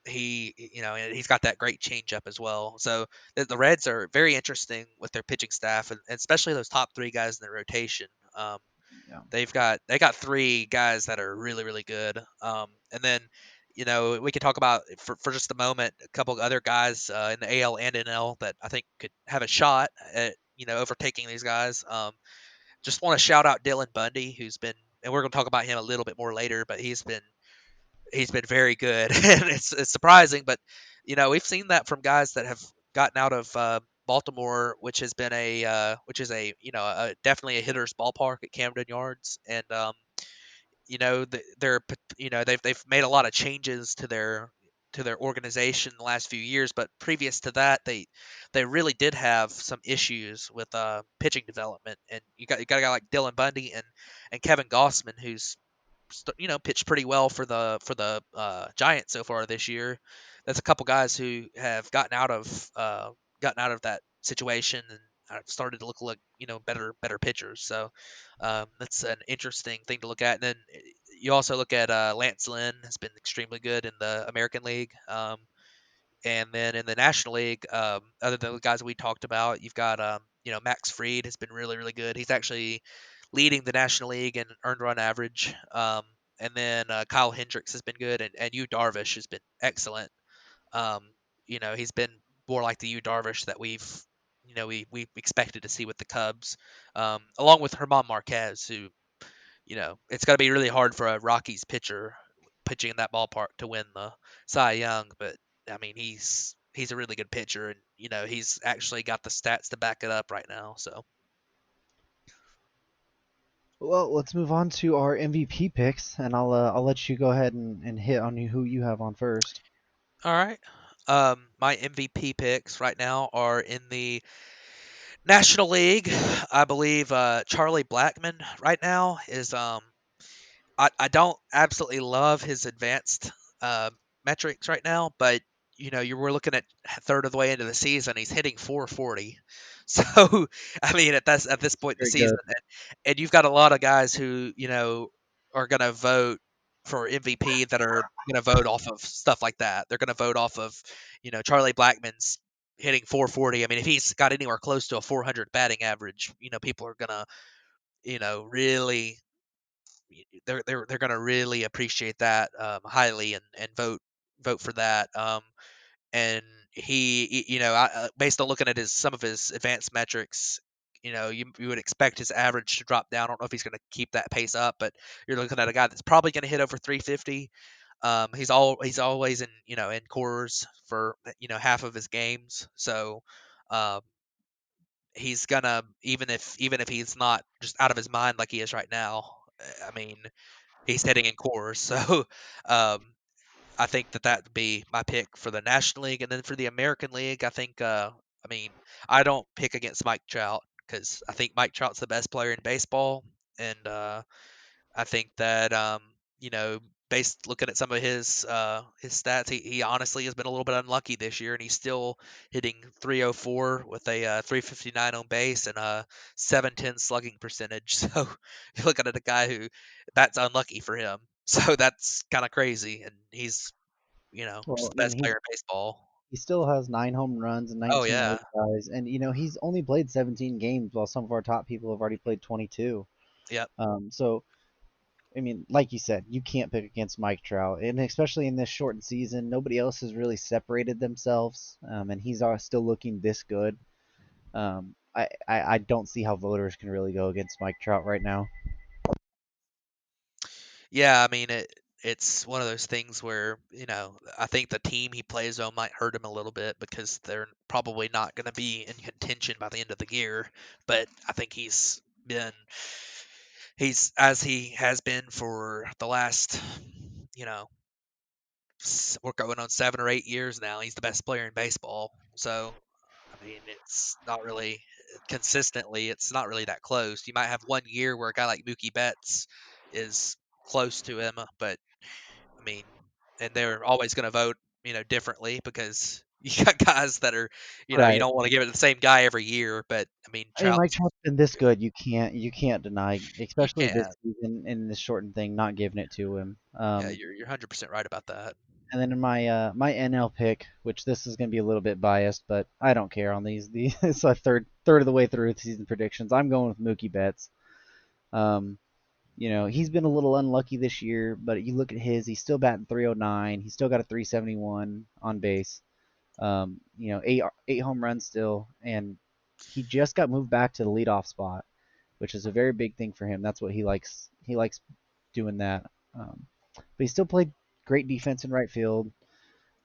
he's got that great changeup as well. So the Reds are very interesting with their pitching staff, and especially those top three guys in the rotation. Um, Yeah. they got three guys that are really really good. And then we could talk about for just a moment a couple of other guys in the AL and NL that I think could have a shot at overtaking these guys. Just want to shout out Dylan Bundy, who's been, and we're going to talk about him a little bit more later, but he's been very good, and it's surprising, but we've seen that from guys that have gotten out of Baltimore, which is a definitely a hitter's ballpark at Camden Yards, and they're they've made a lot of changes to their organization in the last few years, but previous to that, they really did have some issues with pitching development, and you got a guy like Dylan Bundy and Kevin Gossman, who's pitched pretty well for the Giants so far this year. That's a couple guys who have gotten out of that situation and have started to look like better pitchers. So that's an interesting thing to look at. And then you also look at Lance Lynn has been extremely good in the American League. And then in the National League, other than the guys we talked about, you've got Max Fried has been really good. He's actually leading the National League in earned run average. And then Kyle Hendricks has been good, and Yu Darvish has been excellent. Um, he's been more like the Yu Darvish that we expected to see with the Cubs, along with Herman Marquez, who it's going to be really hard for a Rockies pitcher pitching in that ballpark to win the Cy Young. But I mean, he's a really good pitcher, and he's actually got the stats to back it up right now. So, Well, let's move on to our MVP picks, and I'll let you go ahead and hit on who you have on first. all right. My MVP picks right now are in the National League. I believe Charlie Blackmon right now is I don't absolutely love his advanced uh, metrics right now, but we're looking at a third of the way into the season. He's hitting 440. So I mean, at this point in the Very season, good. and you've got a lot of guys who are going to vote for MVP that are going to vote off of stuff like that. They're going to vote off of Charlie Blackmon's hitting 440. I mean, if he's got anywhere close to a 400 batting average, people are going to really they're going to really appreciate that highly and vote for that. And based on looking at his some of his advanced metrics, you would expect his average to drop down. I don't know if he's going to keep that pace up, but you're looking at a guy that's probably going to hit over 350. He's always in quarters for half of his games, so um, he's gonna even if he's not just out of his mind like he is right now. I mean, he's hitting in cores. So um, I think that would be my pick for the National League, and then for the American League, I think. I mean, I don't pick against Mike Trout because I think Mike Trout's the best player in baseball, and I think that based looking at some of his stats, he honestly has been a little bit unlucky this year, and he's still hitting 304 with a 359 on base and a 710 slugging percentage. So you're looking at a guy who that's unlucky for him. So that's kind of crazy, and he's just Well, the and best player in baseball. he still has 9 home runs and Oh 19 yeah, RBIs, and he's only played 17 games, while some of our top people have already played 22. yep. So I mean, like you said, you can't pick against Mike Trout, and especially in this shortened season, nobody else has really separated themselves, and he's still looking this good. I don't see how voters can really go against Mike Trout right now. Yeah, I mean it's one of those things where, I think the team he plays on might hurt him a little bit because they're probably not going to be in contention by the end of the year, but I think been he's as he has been for the last, you know, we're going on 7 or 8 years now. He's the best player in baseball. So, I mean, it's not really consistently, it's not really that close. You might have one year where a guy like Mookie Betts is close to him, but I mean, and they're always going to vote, differently because you got guys that are, you Right. don't want to give it to the same guy every year. But I mean, I mean, Mike Trout's Trout's been this good. You can't deny, you especially this can't. season in this shortened thing, not giving it to him. Yeah, you're 100% right about that. And then in my NL pick, which this is going to be a little bit biased, but I don't care on these. It's a third of the way through the season predictions. I'm going with Mookie Betts. Um, he's been a little unlucky this year, but you look at he's still batting 309. He's still got a 371 on base. Eight home runs still, and he just got moved back to the leadoff spot, which is a very big thing for him. That's what he likes. He likes doing that. But he still played great defense in right field.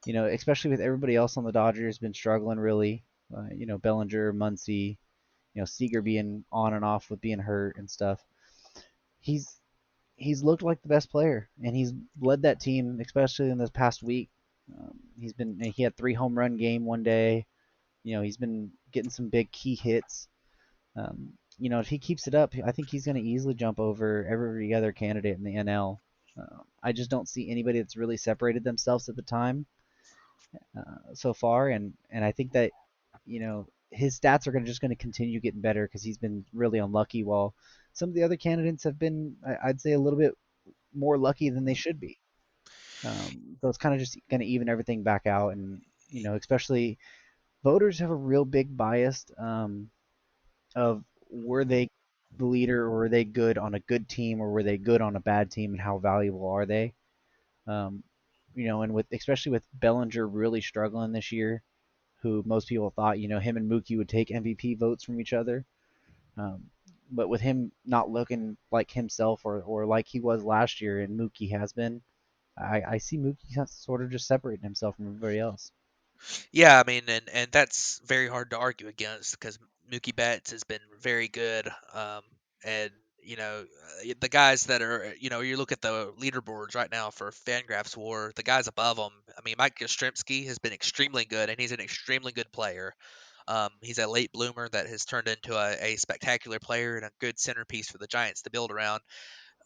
especially with everybody else on the Dodgers been struggling really. Bellinger, Muncy, Seager being on and off with being hurt and stuff. He's he's looked like the best player, and he's led that team, especially in this past week. He had 3 home run game one day. He's been getting some big key hits. If he keeps it up, I think he's going to easily jump over every other candidate in the NL. I just don't see anybody that's really separated themselves at the time so far, and I think that his stats are just going to continue getting better because he's been really unlucky. While some of the other candidates have been, I'd say, a little bit more lucky than they should be. So it's kind of just going to even everything back out, and especially voters have a real big bias of were they the leader or were they good on a good team or were they good on a bad team and how valuable are they? Um, and with especially with Bellinger really struggling this year, who most people thought him and Mookie would take MVP votes from each other. Um, but with him not looking like himself or like he was last year, and Mookie has been, I see Mookie sort of just separating himself from everybody else. Yeah, I mean, and that's very hard to argue against because Mookie Betts has been very good. And the guys that are, you look at the leaderboards right now for Fangraphs WAR, the guys above them. I mean, Mike Yastrzemski has been extremely good, and he's an extremely good player. He's a late bloomer that has turned into a spectacular player and a good centerpiece for the Giants to build around.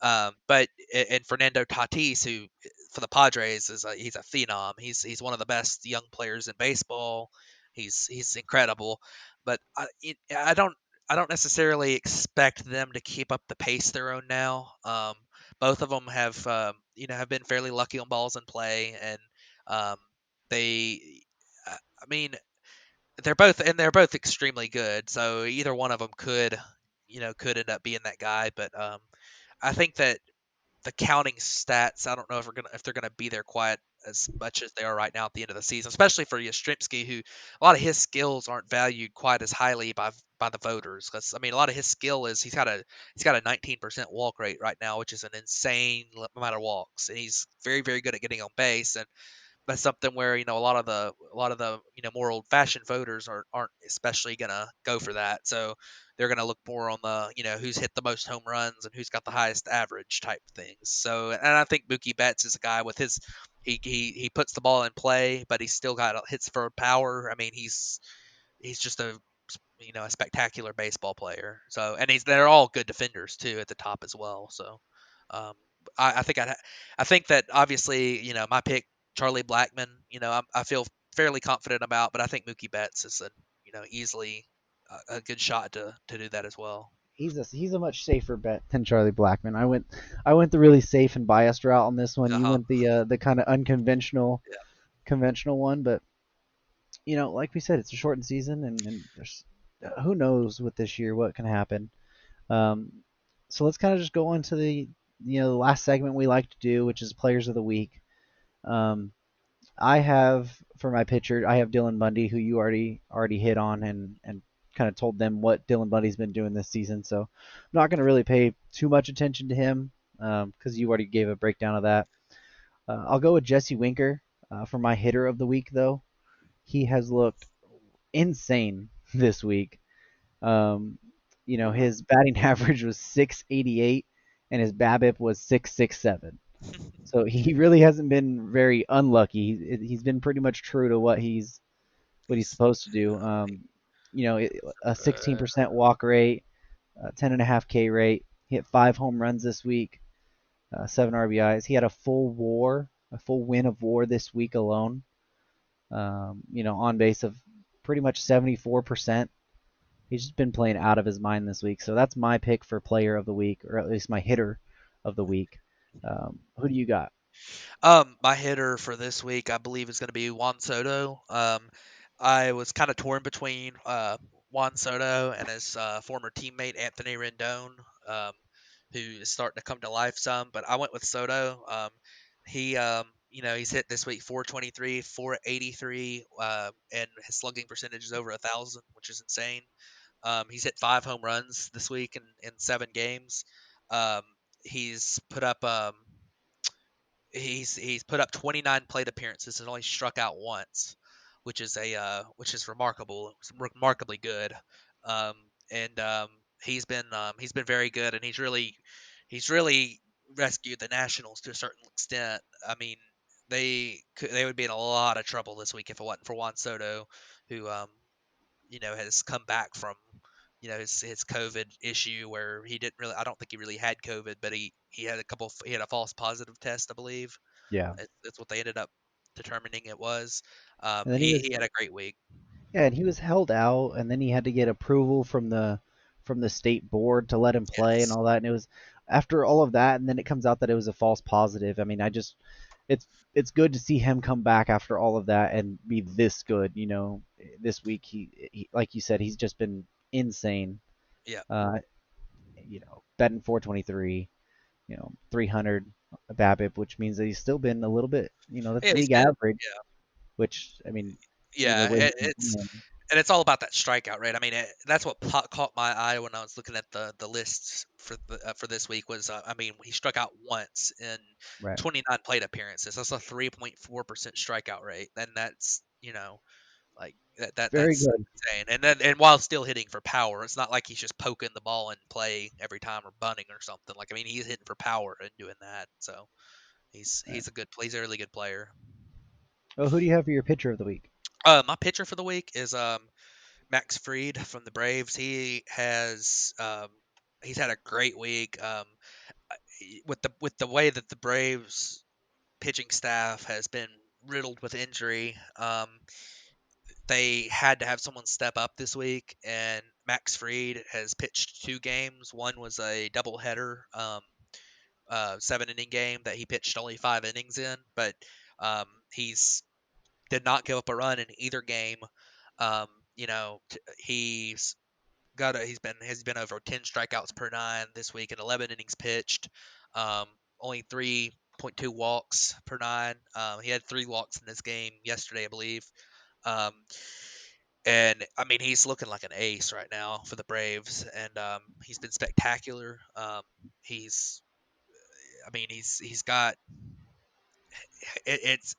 But and Fernando Tatis, who for the Padres he's a phenom. He's one of the best young players in baseball. He's incredible, but I don't necessarily expect them to keep up the pace they're on now. Both of them have have been fairly lucky on balls in play, and um, they. I mean, they're both extremely good. So either one of them could end up being that guy, but I think that the counting stats, I don't know if they're gonna be there quite as much as they are right now at the end of the season, especially for Yastrzemski, who a lot of his skills aren't valued quite as highly by the voters. Because I mean, a lot of his skill is he's got a 19% walk rate right now, which is an insane amount of walks, and he's very very good at getting on base. And that's something where a lot of the more old fashioned voters aren't especially gonna go for that. So they're gonna look more on the who's hit the most home runs and who's got the highest average type things. So and I think Mookie Betts is a guy with his he puts the ball in play, but he's still got hits for power. I mean he's just a spectacular baseball player. So and they're all good defenders too at the top as well. So um, I think I think that obviously my pick Charlie Blackman. I feel fairly confident about, but I think Mookie Betts is a easily a good shot to do that as well. He's a much safer bet than Charlie Blackman. I went the really safe and biased route on this one. Uh You huh. went the kind of unconventional Yeah. conventional one, but like we said, it's a shortened season, and there's who knows with this year what can happen. Um, so let's kind of just go on to the last segment we like to do, which is players of the week. Um, I have for my pitcher, I have Dylan Bundy, who you already hit on and kind of told them what Dylan Bundy's been doing this season. So I'm not going to really pay too much attention to him because you already gave a breakdown of that. I'll go with Jesse Winker for my hitter of the week, though. He has looked insane this week. Um, his batting average was 688 and his BABIP was 667. So he really hasn't been very unlucky. He's been pretty much true to what he's He's supposed to do. A 16% walk rate, 10.5 K rate. He hit 5 home runs this week, 7 RBIs. He had a full win of WAR this week alone. On base of pretty much 74%. He's just been playing out of his mind this week. So that's my pick for player of the week, or at least my hitter of the week. Who do you got? My hitter for this week, I believe, is going to be Juan Soto. I was kind of torn between Juan Soto and his former teammate Anthony Rendon, um, who is starting to come to life some. But I went with Soto. He's hit this week 423, 483, and his slugging percentage is over 1,000, which is insane. He's hit 5 home runs this week in 7 games. Um, he's put up he's put up 29 plate appearances and only struck out once, which is remarkable, remarkably good. Um, and he's been very good, and he's really rescued the Nationals to a certain extent. I mean, they would be in a lot of trouble this week if it wasn't for Juan Soto, who has come back from his COVID issue where he didn't really. I don't think he really had COVID, but he had he had a false positive test, I believe. Yeah. That's what they ended up determining it was. And then he was He had a great week. Yeah, and he was held out, and then he had to get approval from the state board to let him play and Yes. all that. And it was after all of that, and then it comes out that it was a false positive. I mean, it's it's good to see him come back after all of that and be this good. This week he like you said, he's just been insane. Yeah. Uh, Betting 423, 300 BABIP, which means that he's still been a little bit, that's And he's league been average. yeah. Which I mean, the Yeah, way he's been it's playing, and it's all about that strikeout rate. I mean, that's what caught my eye when I was looking at the lists for this week was I mean, he struck out once in right? 29 plate appearances. That's a 3.4% strikeout rate, and that's like Very that's good. insane. And while still hitting for power, it's not like he's just poking the ball in play every time or bunting or something. Like I mean, he's hitting for power and doing that. So Right. he's a really good player. Well, who do you have for your pitcher of the week? My pitcher for the week is Max Fried from the Braves. He's had a great week. With the way that the Braves pitching staff has been riddled with injury, they had to have someone step up this week, and Max Fried has pitched 2 games. One was a doubleheader, 7 inning game that he pitched only 5 innings in, but he's did not give up a run in either game. Um, he's he's been over 10 strikeouts per nine this week in 11 innings pitched. Only 3.2 walks per nine. He had 3 walks in this game yesterday, I believe. Um, and I mean, he's looking like an ace right now for the Braves, and he's been spectacular. He's, I mean, he's got it's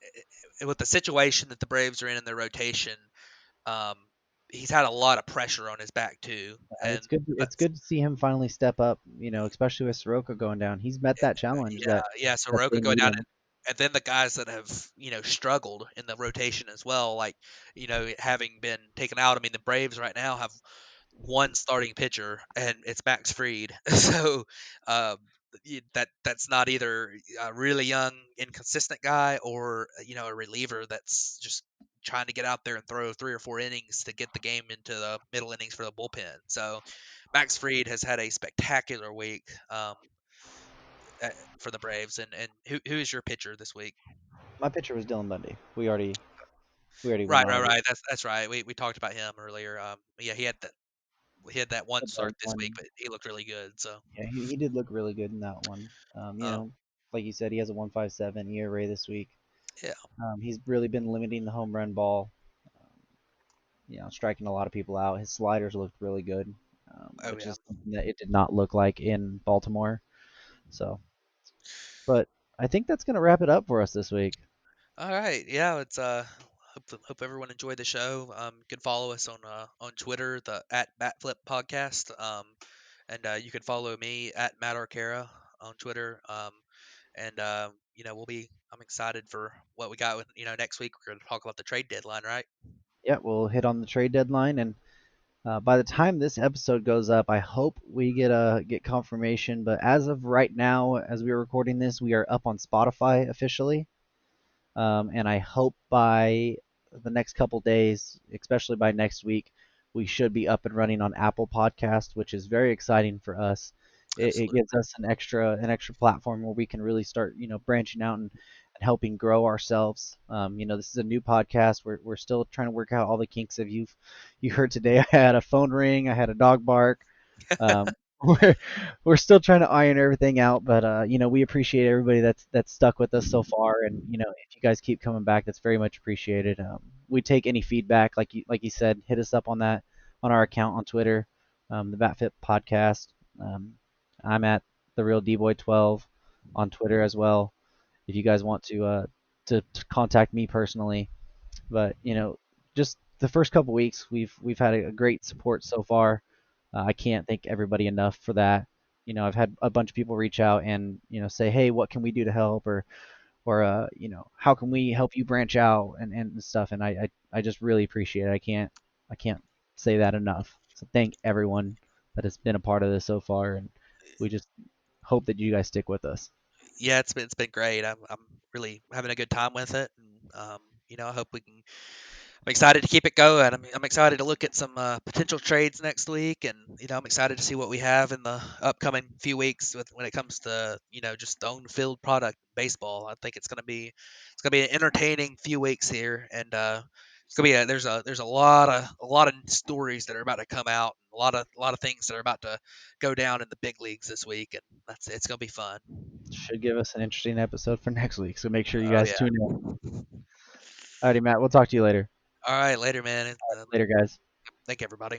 with the situation that the Braves are in their rotation. Um, he's had a lot of pressure on his back too, and It's good. It's that's good to see him finally step up. Especially with Soroka going down. He's met that challenge yeah, yeah. So that they Roca going need down, him. and then the guys that have struggled in the rotation as well, like having been taken out. I mean, the Braves right now have one starting pitcher, and it's Max Fried. So um, that's not either a really young, inconsistent guy or a reliever that's just trying to get out there and throw 3 or 4 innings to get the game into the middle innings for the bullpen. So Max Fried has had a spectacular week for the Braves. And who is your pitcher this week? My pitcher was Dylan Bundy. We already went Right, on right, over right. That's right. We talked about him earlier. Yeah, he had that one the start bug this week, one. but he looked really good. So Yeah, he did look really good in that one. um, Like you said, he has a 1.57 ERA this week. yeah. He's really been limiting the home run ball. Um, striking a lot of people out. His sliders looked really good, Oh which yeah. is something that it did not look like in Baltimore. So, but I think that's gonna wrap it up for us this week. All right. Yeah. It's hope everyone enjoyed the show. You can follow us on Twitter, the at Batflip Podcast. And you can follow me at Matt Arcara on Twitter. And we'll be. I'm excited for what we got with next week. We're going to talk about the trade deadline, right? Yeah, we'll hit on the trade deadline, and by the time this episode goes up, I hope we get confirmation. But as of right now, as we are recording this, we are up on Spotify officially. And I hope by the next couple days, especially by next week, we should be up and running on Apple Podcast, which is very exciting for us. It Absolutely. gives us an extra platform where we can really start, branching out and helping grow ourselves. This is a new podcast. We're still trying to work out all the kinks of you heard today. I had a phone ring. I had a dog bark. Um, we're we're still trying to iron everything out, but we appreciate everybody that's stuck with us so far, and if you guys keep coming back, that's very much appreciated. We take any feedback, like you said, hit us up on our account on Twitter, the BatFit Podcast. Um, I'm at the real DBoy 12 on Twitter as well, if you guys want to contact me personally. But just the first couple weeks, we've had a great support so far. I can't thank everybody enough for that. I've had a bunch of people reach out and say, hey, what can we do to help, or how can we help you branch out and stuff. And I just really appreciate it. I can't say that enough. So thank everyone that has been a part of this so far, and we just hope that you guys stick with us. Yeah, it's been great. I'm really having a good time with it, and I hope we can. I'm excited to keep it going. I'm excited to look at some potential trades next week, and I'm excited to see what we have in the upcoming few weeks with when it comes to just the on field product baseball. I think it's gonna be an entertaining few weeks here, and it's gonna be there's a lot of stories that are about to come out, a lot of things that are about to go down in the big leagues this week, and it's gonna be fun. Should give us an interesting episode for next week. So make sure you Oh guys yeah. tune in. Alrighty, Matt. We'll talk to you later. All right, later, man. Later, guys. Thank everybody.